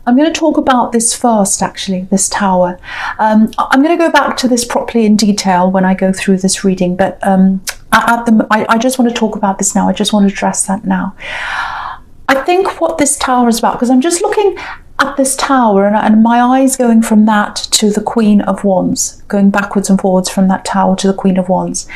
I'm going to talk about this first, actually, this Tower. I'm going to go back to this properly in detail when I go through this reading, but I just want to talk about this now. I just want to address that now. I think what this Tower is about, because I'm just looking at this Tower and my eyes going from that to the Queen of Wands, going backwards and forwards from that Tower to the Queen of Wands.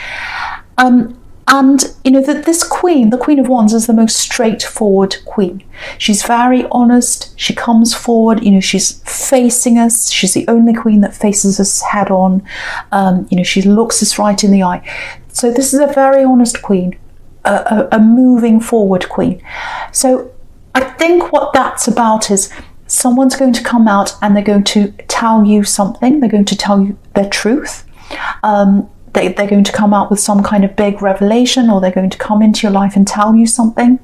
And, you know, that this Queen, the Queen of Wands, is the most straightforward Queen. She's very honest. She comes forward, you know, she's facing us. She's the only Queen that faces us head on. You know, she looks us right in the eye. So this is a very honest Queen, a moving forward Queen. So I think what that's about is someone's going to come out and they're going to tell you something. They're going to tell you their truth. They're going to come out with some kind of big revelation, or they're going to come into your life and tell you something.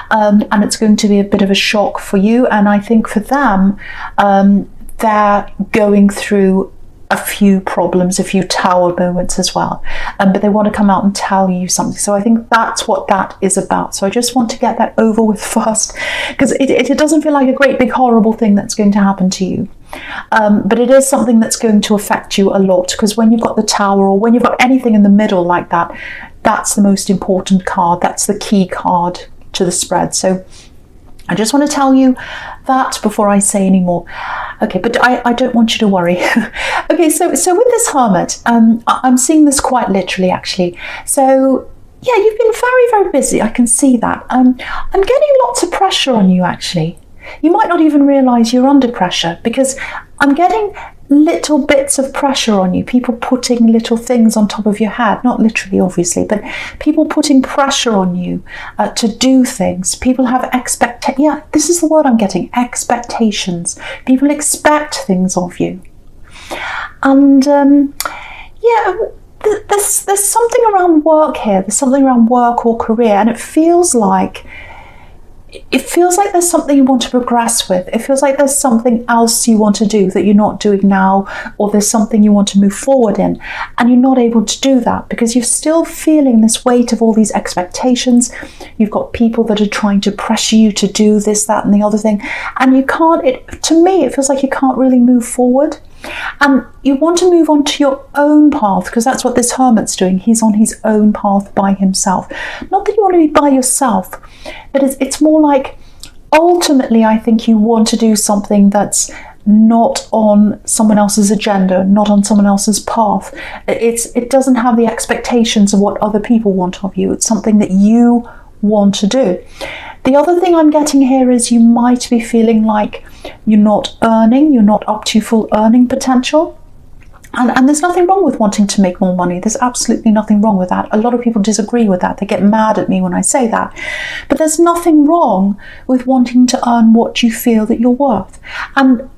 And it's going to be a bit of a shock for you. And I think for them, they're going through a few problems, a few Tower moments as well. But they want to come out and tell you something. So I think that's what that is about. So I just want to get that over with first, because it doesn't feel like a great big horrible thing that's going to happen to you. But it is something that's going to affect you a lot, because when you've got the Tower, or when you've got anything in the middle like that, that's the most important card. That's the key card to the spread. So I just want to tell you that before I say any more. Okay, but I don't want you to worry. Okay, so with this Hermit, I'm seeing this quite literally, actually. So yeah, you've been very, very busy. I can see that. I'm getting lots of pressure on you, actually. You might not even realise you're under pressure, because I'm getting little bits of pressure on you. People putting little things on top of your head, not literally, obviously, but people putting pressure on you to do things. People have yeah, this is the word I'm getting, expectations. People expect things of you. And yeah, there's something around work here. There's something around work or career, and it feels like there's something you want to progress with. It feels like there's something else you want to do that you're not doing now, or there's something you want to move forward in, and you're not able to do that because you're still feeling this weight of all these expectations. You've got people that are trying to pressure you to do this, that, and the other thing, and you can't. To me, it feels like you can't really move forward. And you want to move on to your own path, because that's what this Hermit's doing. He's on his own path by himself. Not that you want to be by yourself, but it's more like, ultimately, I think you want to do something that's not on someone else's agenda, not on someone else's path. It doesn't have the expectations of what other people want of you. It's something that you want to do. The other thing I'm getting here is you might be feeling like you're not up to full earning potential. And there's nothing wrong with wanting to make more money. There's absolutely nothing wrong with that. A lot of people disagree with that. They get mad at me when I say that. But there's nothing wrong with wanting to earn what you feel that you're worth. And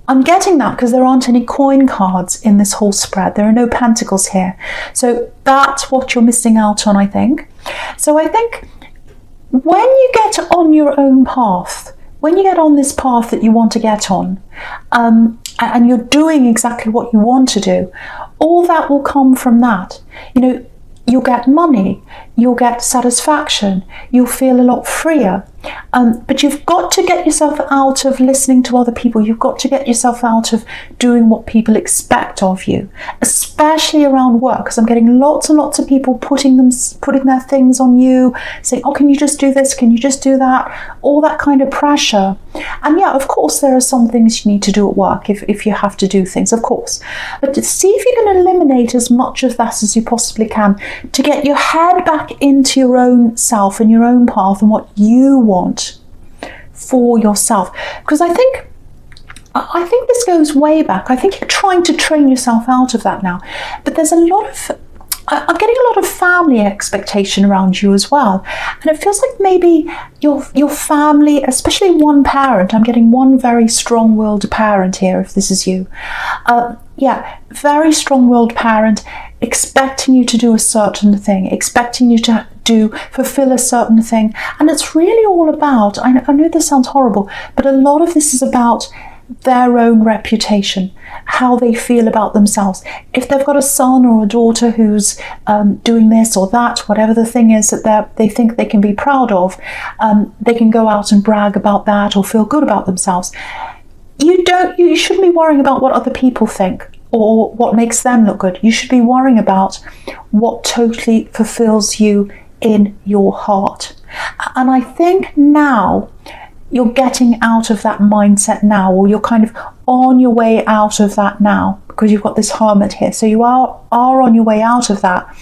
I'm getting that because there aren't any coin cards in this whole spread. There are no pentacles here. So that's what you're missing out on, I think. So I think when you get on your own path, when you get on this path that you want to get on, and you're doing exactly what you want to do, all that will come from that. You know, you'll get money, you'll get satisfaction, you'll feel a lot freer. But you've got to get yourself out of listening to other people. You've got to get yourself out of doing what people expect of you, especially around work, because I'm getting lots and lots of people putting their things on you, saying, oh, can you just do this? Can you just do that? All that kind of pressure. And yeah, of course, there are some things you need to do at work if you have to do things, of course. But to see if you can eliminate as much of that as you possibly can to get your head back into your own self and your own path and what you want for yourself. Because I think this goes way back. I think you're trying to train yourself out of that now. But there's a lot of, I'm getting a lot of family expectation around you as well. And it feels like maybe your family, especially one parent, I'm getting one very strong-willed parent here, if this is you. Yeah, very strong-willed parent, expecting you to do a certain thing, expecting you to fulfill a certain thing. And it's really all about, I know this sounds horrible, but a lot of this is about their own reputation, how they feel about themselves. If they've got a son or a daughter who's doing this or that, whatever the thing is that they think they can be proud of, they can go out and brag about that or feel good about themselves. You shouldn't be worrying about what other people think or what makes them look good. You should be worrying about what totally fulfills you in your heart. And I think now you're getting out of that mindset now, or you're kind of on your way out of that now, because you've got this hermit here. So you are on your way out of that.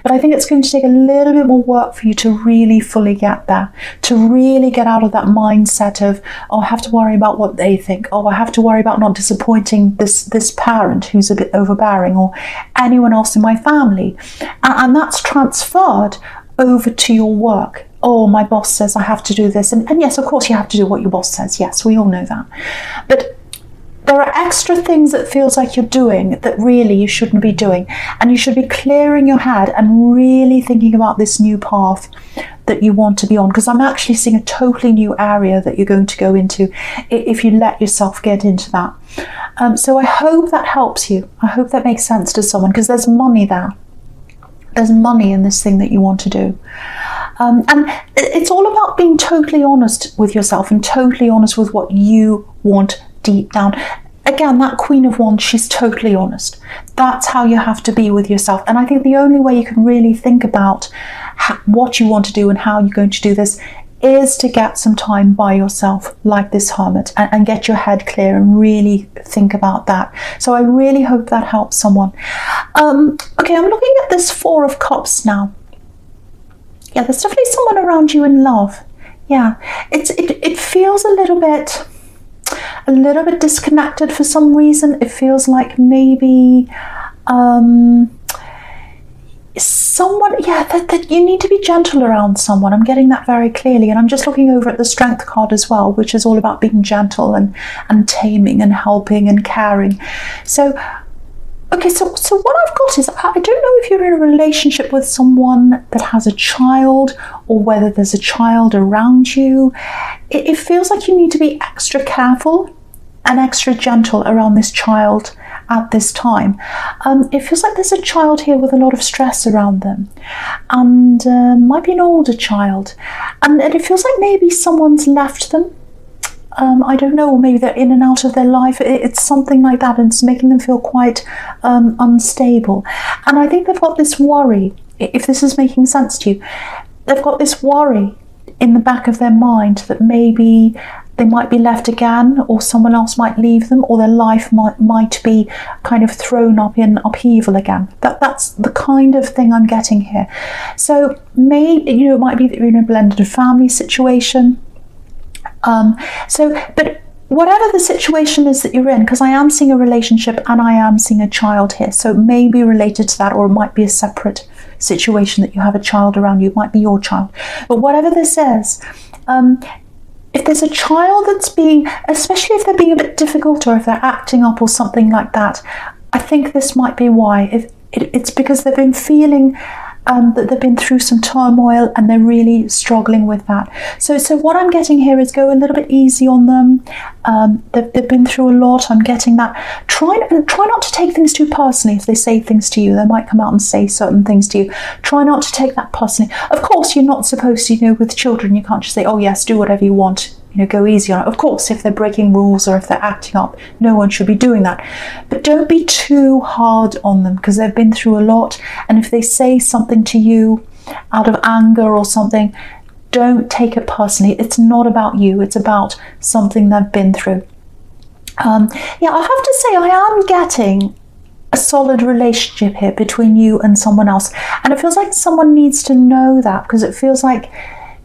But I think it's going to take a little bit more work for you to really fully get there, to really get out of that mindset of, oh, I have to worry about what they think. Oh, I have to worry about not disappointing this parent who's a bit overbearing, or anyone else in my family. And that's transferred over to your work. Oh, my boss says I have to do this. And yes, of course you have to do what your boss says. Yes, we all know that. But there are extra things that feels like you're doing that really you shouldn't be doing. And you should be clearing your head and really thinking about this new path that you want to be on. Because I'm actually seeing a totally new area that you're going to go into if you let yourself get into that. So I hope that helps you. I hope that makes sense to someone, because there's money there. There's money in this thing that you want to do. And it's all about being totally honest with yourself and totally honest with what you want deep down. Again, that Queen of Wands, she's totally honest. That's how you have to be with yourself. And I think the only way you can really think about what you want to do and how you're going to do this is to get some time by yourself, like this hermit, and get your head clear and really think about that. So I really hope that helps someone. Okay, I'm looking at this Four of Cups now. Yeah, there's definitely someone around you in love. Yeah, it feels a little bit disconnected for some reason. It feels like maybe someone, that you need to be gentle around someone. I'm getting that very clearly. And I'm just looking over at the Strength card as well, which is all about being gentle and taming and helping and caring. So okay, so what I've got is, I don't know if you're in a relationship with someone that has a child, or whether there's a child around you. It feels like you need to be extra careful and extra gentle around this child at this time. It feels like there's a child here with a lot of stress around them, and might be an older child. And it feels like maybe someone's left them. I don't know, or maybe they're in and out of their life. It's something like that, and it's making them feel quite unstable. And I think they've got this worry, if this is making sense to you, they've got this worry in the back of their mind that maybe they might be left again, or someone else might leave them, or their life might be kind of thrown up in upheaval again. That's the kind of thing I'm getting here. So maybe, it might be that you're in a blended family situation. But whatever the situation is that you're in, because I am seeing a relationship and I am seeing a child here, so it may be related to that, or it might be a separate situation that you have a child around you. It might be your child. But whatever this is, if there's a child that's being, especially if they're being a bit difficult, or if they're acting up or something like that, I think this might be why. It's because they've been feeling that they've been through some turmoil and they're really struggling with that. So what I'm getting here is go a little bit easy on them. They've been through a lot. I'm getting that. Try not to take things too personally. If they say things to you, they might come out and say certain things to you. Try not to take that personally. Of course, you're not supposed to, with children, you can't just say, oh yes, do whatever you want. Go easy on it. Of course, if they're breaking rules or if they're acting up, no one should be doing that. But don't be too hard on them, because they've been through a lot. And if they say something to you out of anger or something, don't take it personally. It's not about you. It's about something they've been through. I have to say, I am getting a solid relationship here between you and someone else. And it feels like someone needs to know that, because it feels like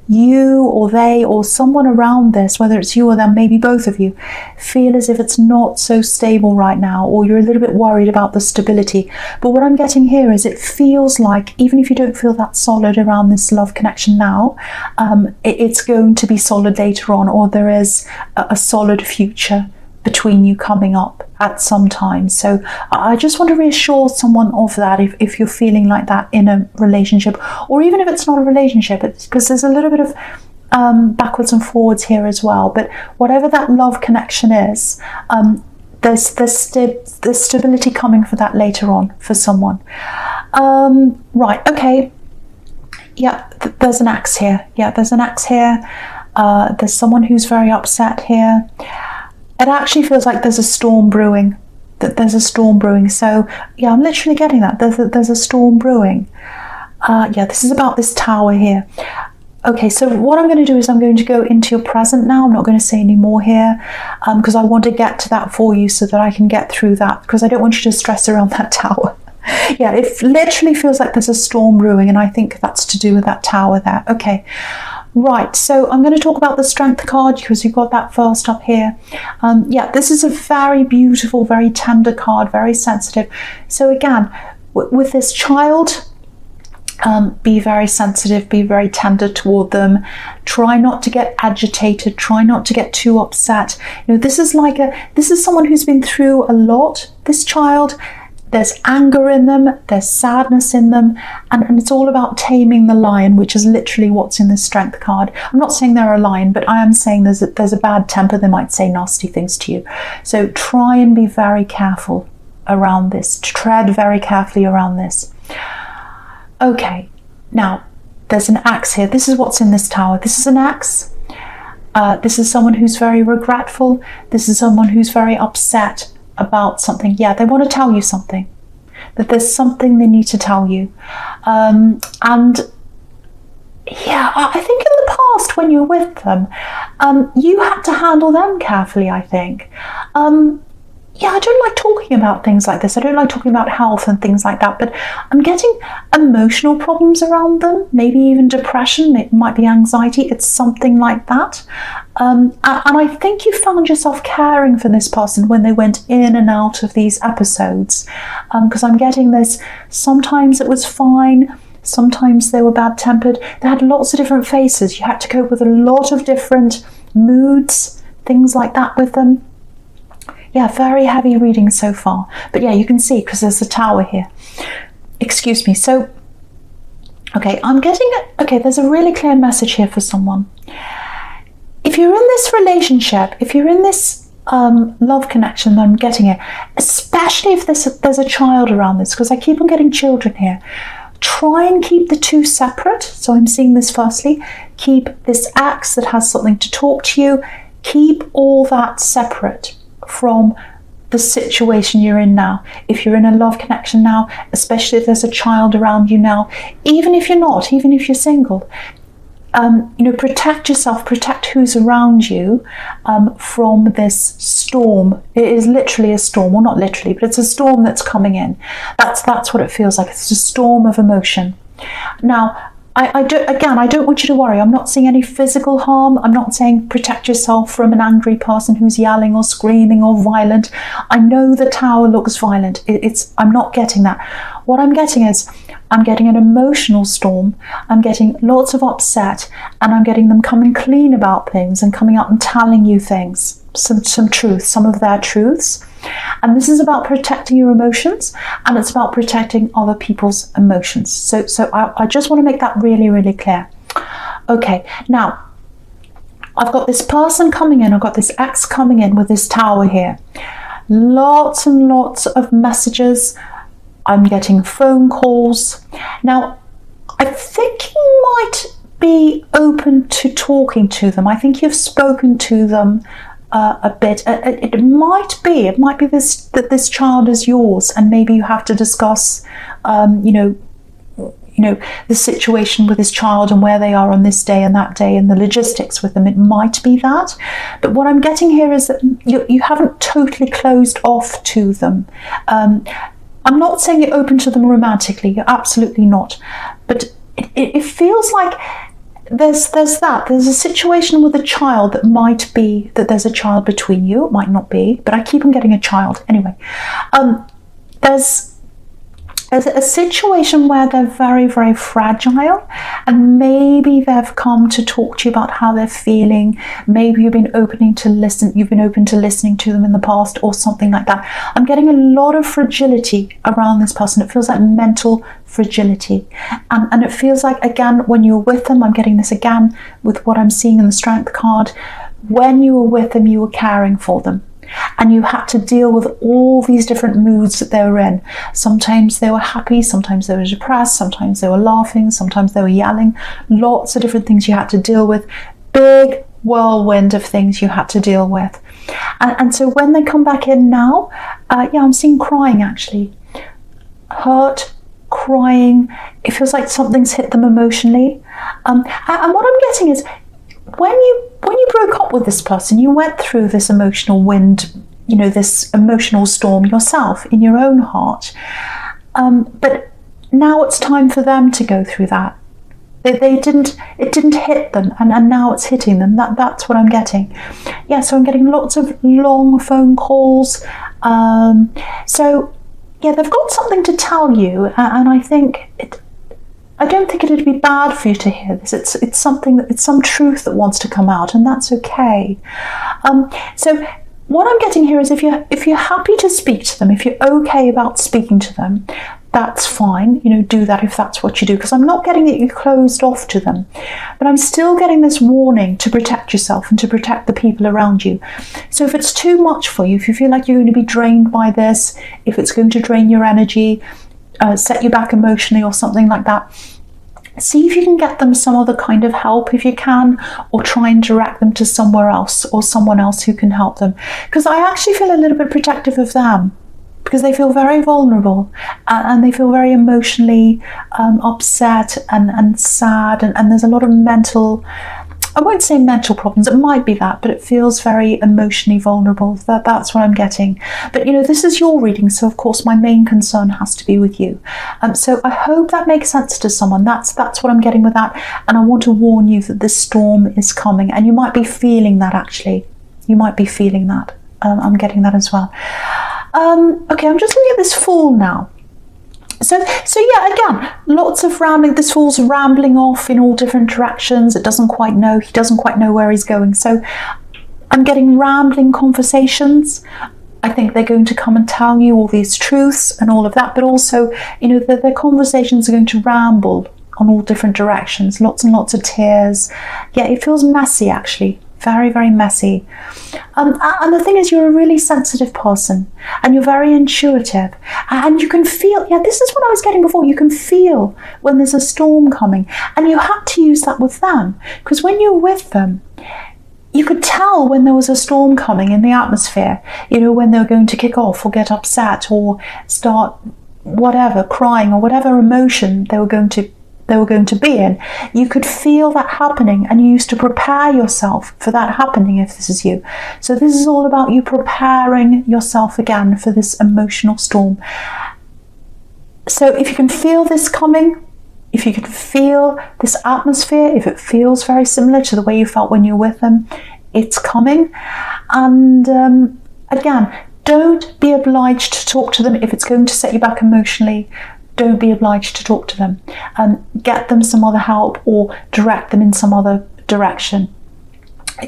you or they or someone around this, whether it's you or them, maybe both of you, feel as if it's not so stable right now, or you're a little bit worried about the stability. But what I'm getting here is it feels like, even if you don't feel that solid around this love connection now, it's going to be solid later on, or there is a solid future between you coming up at some time. So I just want to reassure someone of that, if you're feeling like that in a relationship, or even if it's not a relationship, it's because there's a little bit of backwards and forwards here as well. But whatever that love connection is, there's stability coming for that later on for someone. Right, okay. Yeah, there's an axe here. Yeah, there's an axe here. There's someone who's very upset here. It actually feels like there's a storm brewing. There's a storm brewing. So yeah, I'm literally getting that. There's a storm brewing. Yeah, this is about this tower here. Okay, so what I'm going to do is I'm going to go into your present now. I'm not going to say any more here because I want to get to that for you so that I can get through that, because I don't want you to stress around that tower. Yeah, it literally feels like there's a storm brewing, and I think that's to do with that tower there. Okay, right, so I'm going to talk about the Strength card because you've got that first up here. Yeah, this is a very beautiful, very tender card, very sensitive. So again, with this child, be very sensitive, be very tender toward them. Try not to get agitated, try not to get too upset. You know, this is someone who's been through a lot, this child. There's anger in them, there's sadness in them, and it's all about taming the lion, which is literally what's in the Strength card. I'm not saying they're a lion, but I am saying there's a bad temper. They might say nasty things to you. So try and be very careful around this. Tread very carefully around this. Okay, now there's an axe here. This is what's in this tower. This is an axe. This is someone who's very regretful. This is someone who's very upset about something. Yeah, they want to tell you something, that there's something they need to tell you. And yeah, I think in the past when you're with them, you had to handle them carefully, I think. Yeah, I don't like talking about things like this. I don't like talking about health and things like that, but I'm getting emotional problems around them, maybe even depression. It might be anxiety. It's something like that. And I think you found yourself caring for this person when they went in and out of these episodes, because I'm getting this. Sometimes it was fine. Sometimes they were bad-tempered. They had lots of different faces. You had to cope with a lot of different moods, things like that with them. Yeah, very heavy reading so far. But yeah, you can see because there's a tower here. Excuse me. So, okay, I'm getting it. Okay, there's a really clear message here for someone. If you're in this relationship, if you're in this love connection that I'm getting it, especially if there's a child around this, because I keep on getting children here, try and keep the two separate. So I'm seeing this firstly. Keep this axe that has something to talk to you. Keep all that separate from the situation you're in now. If you're in a love connection now, especially if there's a child around you now, even if you're not, even if you're single, you know, protect yourself, protect who's around you from this storm. It is literally a storm, well, not literally, but it's a storm that's coming in. That's what it feels like. It's a storm of emotion. Now, I don't want you to worry. I'm not seeing any physical harm. I'm not saying protect yourself from an angry person who's yelling or screaming or violent. I know the tower looks violent. I'm not getting that. What I'm getting is I'm getting an emotional storm. I'm getting lots of upset, and I'm getting them coming clean about things and coming out and telling you things, some truth, some of their truths. And this is about protecting your emotions, and it's about protecting other people's emotions. So I just want to make that really, really clear. Okay, now I've got this person coming in. I've got this ex coming in with this tower here. Lots and lots of messages. I'm getting phone calls. Now, I think you might be open to talking to them. I think you've spoken to them a bit. It might be that this child is yours, and maybe you have to discuss, you know, the situation with this child and where they are on this day and that day and the logistics with them. It might be that, but what I'm getting here is that you haven't totally closed off to them. I'm not saying you're open to them romantically. You're absolutely not, but it feels like there's a situation with a child that might be that there's a child between you. It might not be, but I keep on getting a child anyway. There's a situation where they're very, very fragile, and maybe they've come to talk to you about how they're feeling. Maybe you've been open to listening to them in the past, or something like that. I'm getting a lot of fragility around this person. It feels like mental fragility, and it feels like, again, when you're with them, I'm getting this again with what I'm seeing in the Strength card. When you were with them, you were caring for them, and you had to deal with all these different moods that they were in. Sometimes they were happy, sometimes they were depressed, sometimes they were laughing, sometimes they were yelling. Lots of different things you had to deal with. Big whirlwind of things you had to deal with. And so when they come back in now, I'm seeing crying, actually. Hurt, crying. It feels like something's hit them emotionally. And what I'm getting is, when you broke up with this person, you went through this emotional wind, this emotional storm yourself in your own heart. But now it's time for them to go through that. It didn't hit them, and now it's hitting them. That's what I'm getting. Yeah, so I'm getting lots of long phone calls. So yeah, they've got something to tell you, and I don't think it'd be bad for you to hear this. It's some truth that wants to come out, and that's okay. So what I'm getting here is, if you're happy to speak to them, if you're okay about speaking to them, that's fine. Do that if that's what you do, because I'm not getting that you're closed off to them, but I'm still getting this warning to protect yourself and to protect the people around you. So if it's too much for you, if you feel like you're going to be drained by this, if it's going to drain your energy, set you back emotionally or something like that, see if you can get them some other kind of help if you can, or try and direct them to somewhere else or someone else who can help them. Because I actually feel a little bit protective of them, because they feel very vulnerable, and they feel very emotionally upset and sad, and there's a lot of mental, I won't say mental problems, it might be that, but it feels very emotionally vulnerable. That's what I'm getting. But this is your reading, so of course my main concern has to be with you. So I hope that makes sense to someone. That's what I'm getting with that. And I want to warn you that this storm is coming, and you might be feeling that, actually. You might be feeling that. I'm getting that as well. Okay, I'm just looking at this Fool now. So yeah, again, lots of rambling. This Fool's rambling off in all different directions. He doesn't quite know where he's going. So I'm getting rambling conversations. I think they're going to come and tell you all these truths and all of that, but also, their conversations are going to ramble on all different directions. Lots and lots of tears. Yeah, it feels messy, actually. Very, very messy. And the thing is, you're a really sensitive person, and you're very intuitive, and you can feel, this is what I was getting before, you can feel when there's a storm coming, and you had to use that with them, because when you're with them, you could tell when there was a storm coming in the atmosphere, when they were going to kick off or get upset or start whatever, crying, or whatever emotion they were going to be in. You could feel that happening, and you used to prepare yourself for that happening if this is you. So this is all about you preparing yourself again for this emotional storm. So if you can feel this coming, if you can feel this atmosphere, if it feels very similar to the way you felt when you're with them, it's coming. And again, don't be obliged to talk to them if it's going to set you back emotionally. Don't be obliged to talk to them. Get them some other help, or direct them in some other direction,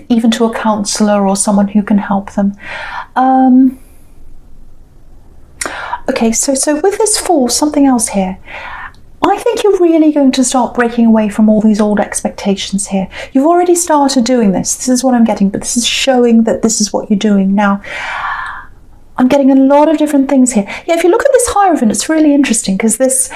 even to a counsellor or someone who can help them. Okay, so with this Fool, something else here. I think you're really going to start breaking away from all these old expectations here. You've already started doing this. This is what I'm getting, but this is showing that this is what you're doing now. I'm getting a lot of different things here. Yeah, if you look at this Hierophant, it's really interesting, because this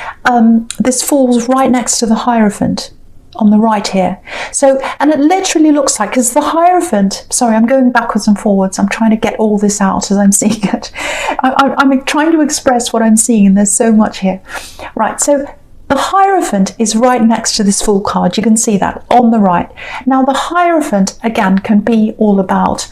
Fool's right next to the Hierophant on the right here. So, and it literally looks like, because the Hierophant, sorry, I'm going backwards and forwards. I'm trying to get all this out as I'm seeing it. I'm trying to express what I'm seeing, and there's so much here. Right, so the Hierophant is right next to this Fool card. You can see that on the right. Now, the Hierophant, again, can be all about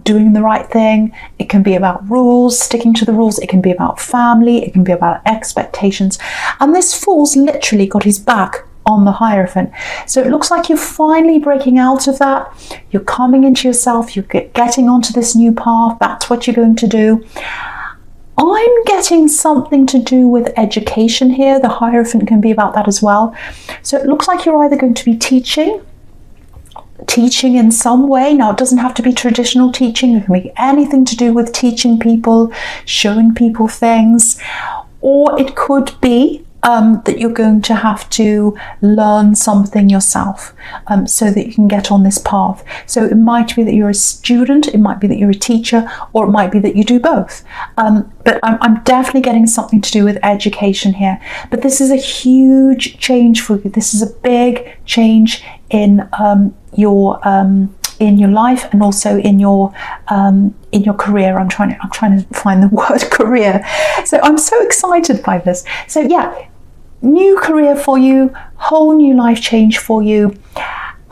doing the right thing. It can be about rules, sticking to the rules. It can be about family. It can be about expectations. And this Fool's literally got his back on the Hierophant. So it looks like you're finally breaking out of that. You're coming into yourself. You're getting onto this new path. That's what you're going to do. I'm getting something to do with education here. The Hierophant can be about that as well. So it looks like you're either going to be teaching in some way. Now, it doesn't have to be traditional teaching. It can be anything to do with teaching people, showing people things, or it could be that you're going to have to learn something yourself so that you can get on this path. So it might be that you're a student, it might be that you're a teacher, or it might be that you do both. But I'm definitely getting something to do with education here. But this is a huge change for you. This is a big change in your life, and also in your career. I'm trying to find the word career. So I'm so excited by this. So yeah, new career for you, whole new life change for you.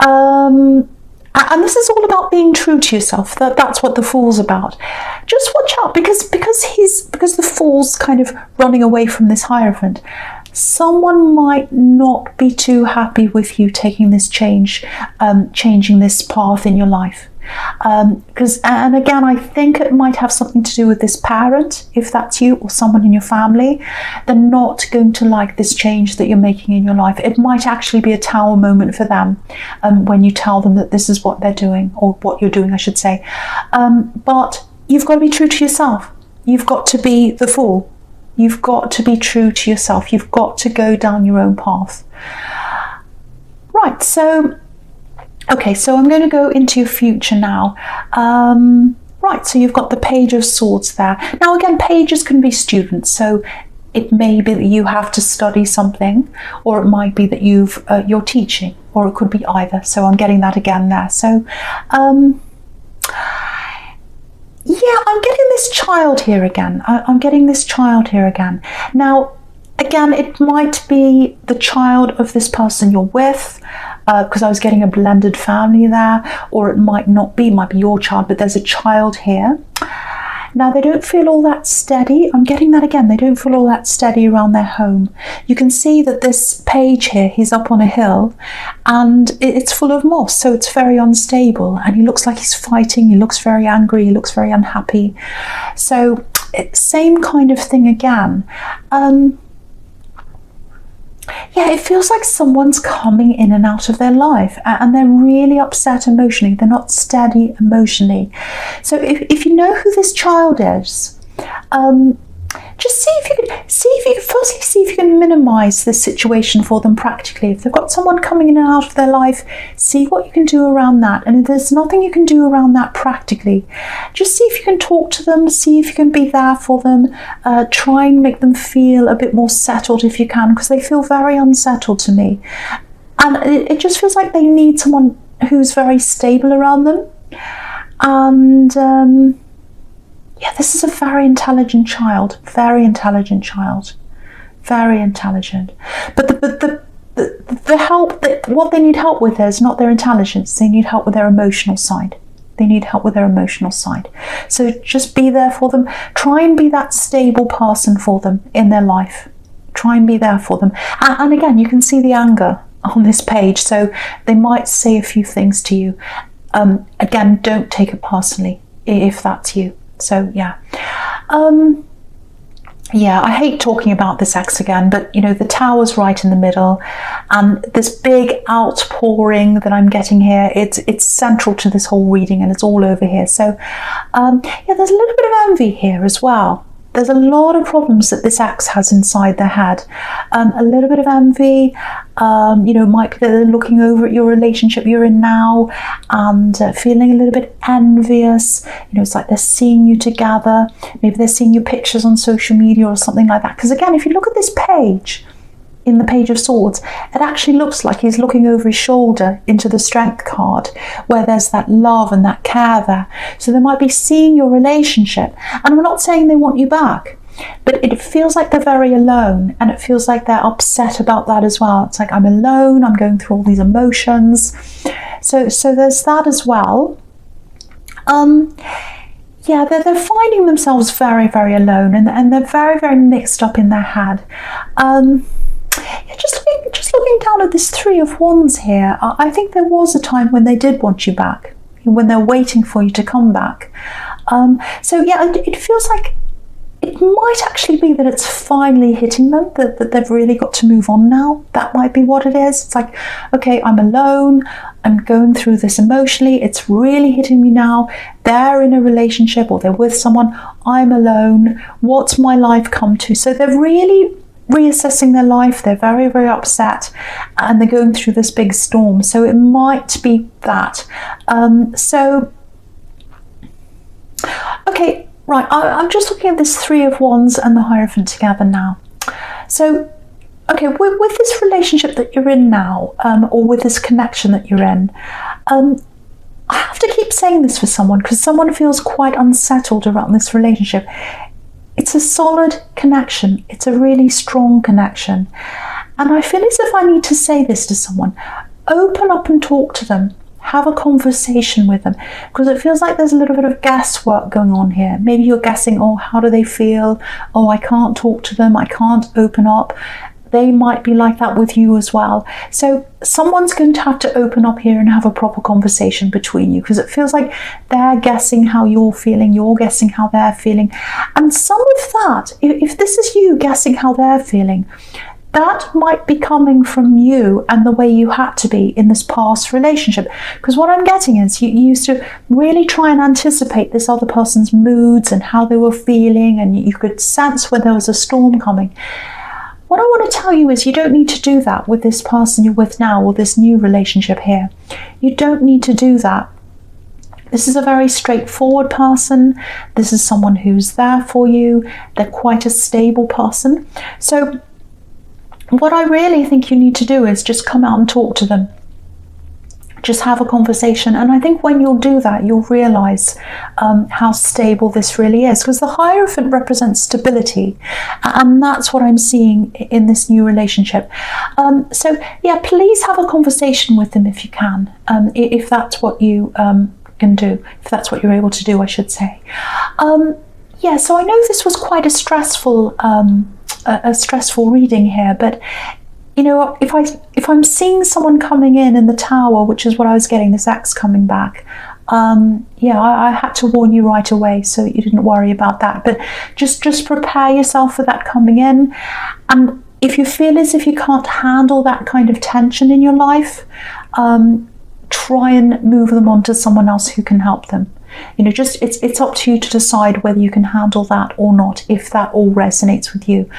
And this is all about being true to yourself. That's what the Fool's about. Just watch out, because the Fool's kind of running away from this Hierophant. Someone might not be too happy with you taking this change, changing this path in your life. And again, I think it might have something to do with this parent, if that's you, or someone in your family. They're not going to like this change that you're making in your life. It might actually be a Tower moment for them when you tell them that this is what they're doing, or what you're doing, I should say. But you've got to be true to yourself. You've got to be the Fool. You've got to be true to yourself. You've got to go down your own path. Right, so, okay, so I'm going to go into your future now. Right, so you've got the Page of Swords there. Now again, pages can be students, so it may be that you have to study something, or it might be that you're teaching, or it could be either. So I'm getting that again there. So, yeah, I'm getting this child here again. I'm getting this child here again. Now, again, it might be the child of this person you're with, because I was getting a blended family there, or it might not be, it might be your child, but there's a child here. Now, they don't feel all that steady. I'm getting that again. They don't feel all that steady around their home. You can see that this page here, he's up on a hill, and it's full of moss, so it's very unstable, and he looks like he's fighting. He looks very angry. He looks very unhappy. So, same kind of thing again. Yeah, it feels like someone's coming in and out of their life, and they're really upset emotionally. They're not steady emotionally. So if you know who this child is, just see if you can minimize this situation for them practically. If they've got someone coming in and out of their life, see what you can do around that. And if there's nothing you can do around that practically, just see if you can talk to them, see if you can be there for them, try and make them feel a bit more settled if you can, because they feel very unsettled to me. And it just feels like they need someone who's very stable around them. And yeah, this is a very intelligent child, very intelligent child, very intelligent. But the help, what they need help with is not their intelligence. They need help with their emotional side. They need help with their emotional side. So just be there for them. Try and be that stable person for them in their life. Try and be there for them. And again, you can see the anger on this page. So they might say a few things to you. Again, don't take it personally if that's you. So yeah, yeah, I hate talking about this X again, but you know, the Tower's right in the middle, and this big outpouring that I'm getting here, it's central to this whole reading, and it's all over here. So yeah, there's a little bit of envy here as well. There's a lot of problems that this X has inside their head. A little bit of envy, you know, might be that they're looking over at your relationship you're in now and feeling a little bit envious. You know, it's like they're seeing you together. Maybe they're seeing your pictures on social media or something like that. Because again, if you look at this page, in the Page of Swords, it actually looks like he's looking over his shoulder into the Strength card, where there's that love and that care there. So they might be seeing your relationship, and we're not saying they want you back, but it feels like they're very alone, and it feels like they're upset about that as well. It's like, I'm alone, I'm going through all these emotions. So there's that as well. Yeah, they're finding themselves very, very alone, and they're very, very mixed up in their head. Yeah, just looking down at this Three of Wands here, I think there was a time when they did want you back, when they're waiting for you to come back. So yeah, it feels like it might actually be that it's finally hitting them, that they've really got to move on now. That might be what it is. It's like, okay, I'm alone, I'm going through this emotionally, it's really hitting me now. They're in a relationship or they're with someone, I'm alone, what's my life come to? So they're really reassessing their life, they're very, very upset, and they're going through this big storm. So it might be that. Okay, right, I'm just looking at this Three of Wands and the Hierophant together now. So, okay, with this relationship that you're in now, or with this connection that you're in, I have to keep saying this for someone because someone feels quite unsettled around this relationship. It's a solid connection. It's a really strong connection. And I feel as if I need to say this to someone. Open up and talk to them. Have a conversation with them, because it feels like there's a little bit of guesswork going on here. Maybe you're guessing, oh, how do they feel? Oh, I can't talk to them. I can't open up. They might be like that with you as well. So someone's going to have to open up here and have a proper conversation between you, because it feels like they're guessing how you're feeling, you're guessing how they're feeling. And some of that, if this is you guessing how they're feeling, that might be coming from you and the way you had to be in this past relationship. Because what I'm getting is you used to really try and anticipate this other person's moods and how they were feeling, and you could sense when there was a storm coming. What I want to tell you is you don't need to do that with this person you're with now or this new relationship here. You don't need to do that. This is a very straightforward person. This is someone who's there for you. They're quite a stable person. So what I really think you need to do is just come out and talk to them. Just have a conversation. And I think when you'll do that, you'll realize how stable this really is, because the Hierophant represents stability. And that's what I'm seeing in this new relationship. So yeah, please have a conversation with them if you can, if that's what you can do, if that's what you're able to do, I should say. Yeah, so I know this was quite a stressful reading here, but you know, if I'm seeing someone coming in the Tower, which is what I was getting, this ex coming back, yeah, I had to warn you right away so that you didn't worry about that. But just prepare yourself for that coming in. And if you feel as if you can't handle that kind of tension in your life, try and move them on to someone else who can help them. You know, just it's up to you to decide whether you can handle that or not, if that all resonates with you.